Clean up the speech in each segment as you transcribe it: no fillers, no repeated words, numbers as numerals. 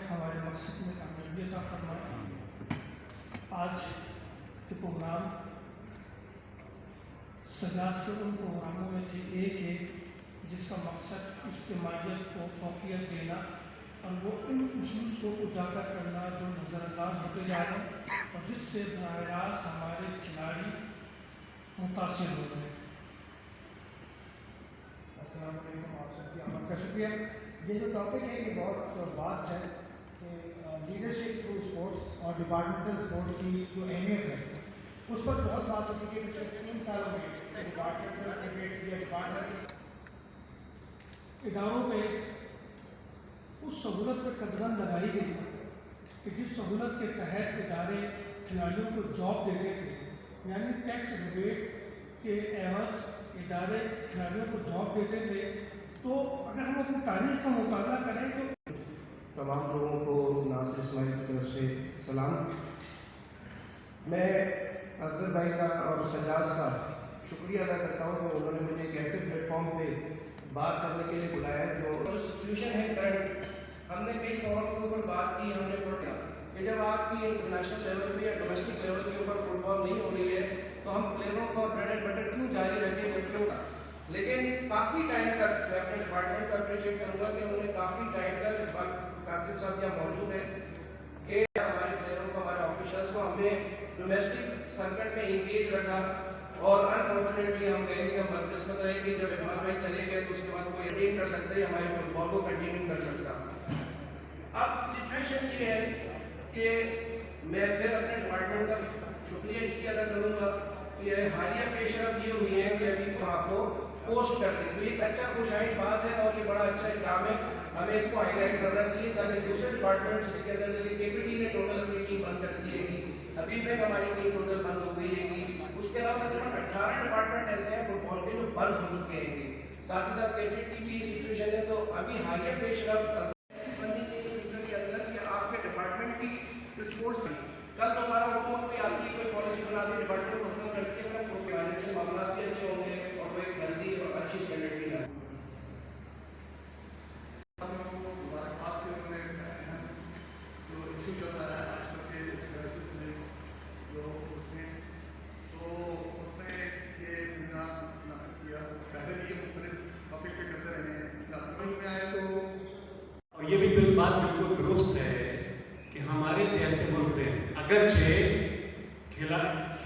ہمارے مقصد میں کامیابی عطا فرمائے۔ آج کے پروگرام سجاز کے ان پروگراموں میں سے ایک ہے جس کا مقصد اجتماعیت کو فوقیت دینا اور وہ ان اصول کو اجاگر کرنا جو نظر انداز ہوتے جا رہے ہیں اور جس سے براہ راست ہمارے کھلاڑی متاثر ہو رہے ہیں۔ السلام علیکم، آپ سب کی آمد کا شکریہ۔ یہ جو ٹاپک ہے یہ بہت واسٹ ہے کہ لیڈرشپ تھرو اسپورٹس اور ڈپارٹمنٹل اسپورٹس کی جو اہمیت ہے اس پر بہت بات ہو چکی ہے پچھلے 3 سالوں میں۔ ڈپارٹمنٹل کرکٹ یا ڈپارٹمنٹل اداروں میں اس سہولت پہ قدغن لگائی گئی کہ جس سہولت کے تحت ادارے کھلاڑیوں کو جاب دیتے تھے، یعنی ٹیکس ریبیٹ کے عوض ادارے کھلاڑیوں کو جاب دیتے تھے۔ تو اگر ہم اپنی تاریخ کا مطالعہ کریں تو تمام لوگوں کو ناصر اسماعیل کی طرف سے سلام۔ میں اصغر بھائی کا اور سجاز کا شکریہ ادا کرتا ہوں کہ انہوں نے مجھے ایک ایسے پلیٹ فارم پہ بات کرنے کے لیے بلایا جو سچویشن ہے کرنٹ۔ ہم نے کئی فورم کے اوپر بات کی، ہم نے پڑھا کہ جب آپ کی انٹرنیشنل لیول پہ یا ڈومیسٹک لیول کے اوپر فٹ بال نہیں ہو رہی ہے تو ہم پلیئروں کا بریڈ اینڈ بٹر کیوں جاری رکھیں۔ لیکن کافی ٹائم تک میں اپنے ڈپارٹمنٹ کا اپریشیٹ کروں گا کہ انہوں نے کافی ٹائم تک قاسم صاحب یہاں موجود ہیں کہ ہمارے پلیئروں کو، ہمارے آفیشلس کو ہمیں ڈومیسٹک سرکٹ میں انگیج رکھا۔ اور انفارچونیٹلی ہم کہیں گے ہم بدقسمت رہے کہ جب اقبال بھائی چلے گئے تو اس کے بعد کوئی اٹین کر سکتے ہمارے فٹ بال کو کنٹینیو کر سکتا۔ اب سچویشن یہ ہے کہ میں پھر اپنے ڈپارٹمنٹ کا شکریہ اس لیے ادا کروں گا کہ حالیہ پیش رفت یہ ہوئی ہے کہ ابھی آپ کو پوسٹ کر دیں، تو یہ ایک اچھا خوشائن بات ہے اور یہ بڑا اچھا اقدام ہے۔ ہمیں اس کو ہائی لائٹ کرنا چاہیے تاکہ دوسرے ڈپارٹمنٹ جس کے اندر جیسے کے پی ٹی نے ٹوٹل اپنی ٹیم بند کر دی ہے گی، ابھی تک ہماری ٹیم ٹوٹل بند ہو گئی ہے گی، اس کے علاوہ تقریباً 18 ڈپارٹمنٹ ایسے ہیں فٹ بال کے جو بند ہو چکے ہیں گے، ساتھ ہی ساتھ کے پی ٹی بھی سچویشن ہے۔ تو ابھی حالیہ پیش رفت ایسی بننی چاہیے فیوچر کے اندر کہ آپ کے ڈپارٹمنٹ کی اسپورٹس کل دوبارہ حکومت کوئی آتی ہے، کوئی پالیسی بناتی ہے، ڈپارٹمنٹ کو ختم کرتی ہے، اگر آپ کو فائنینشیل معاملات بھی اچھے ہوں گے اور وہ ایک ہیلدی اور اچھی اسٹینڈرڈ بھی لائیں۔ آپ کے انہوں نے اہم جو ایشو چل رہا ہے آج کل کے اس کرائسس میں جو اس میں یہ سیمینار منعقد کیا، پہلے بھی یہ مختلف ٹاپک پہ کرتے رہے ہیں میں آئے تو اور یہ بھی بات بالکل درست ہے کہ ہمارے جیسے ملک میں اگرچہ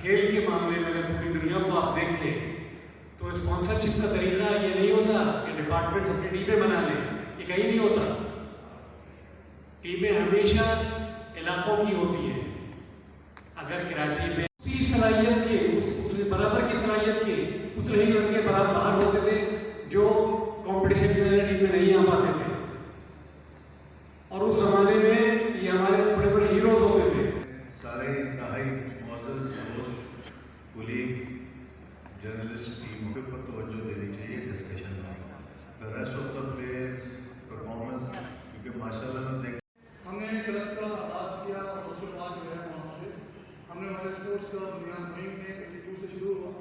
کھیل کے معاملے میں اگر پوری دنیا کو آپ دیکھ لیں تو اسپانسرشپ کا طریقہ یہ نہیں ہوتا کہ ڈپارٹمنٹ اپنی ٹیمیں بنا لیں، یہ کہیں نہیں ہوتا۔ ٹیمیں ہمیشہ علاقوں کی ہوتی ہیں۔ اگر کراچی میں اسی صلاحیت کے برابر کی صلاحیت کے اتنے ہی لڑکے باہر ہوتے تھے جو کمپٹیشن میں نہیں آ پاتے تھے، اور اس زمانے میں یہ ہمارے بڑے بڑے ہیروز ہوتے تھے۔ سارے انتہائی معزز دوست، کولیگ، جرنلسٹ ٹیم کے اوپر توجہ دینی چاہیے ڈسکشن میں۔ The rest of the players performance, کیونکہ ماشاء اللہ میں دیکھ ہم نے کلب کا آغاز کیا اور اس کے بعد جو ہے وہاں سے ہم نے ہمارے اسپورٹس کا بنیاد وہیں میں 82 سے شروع ہوا۔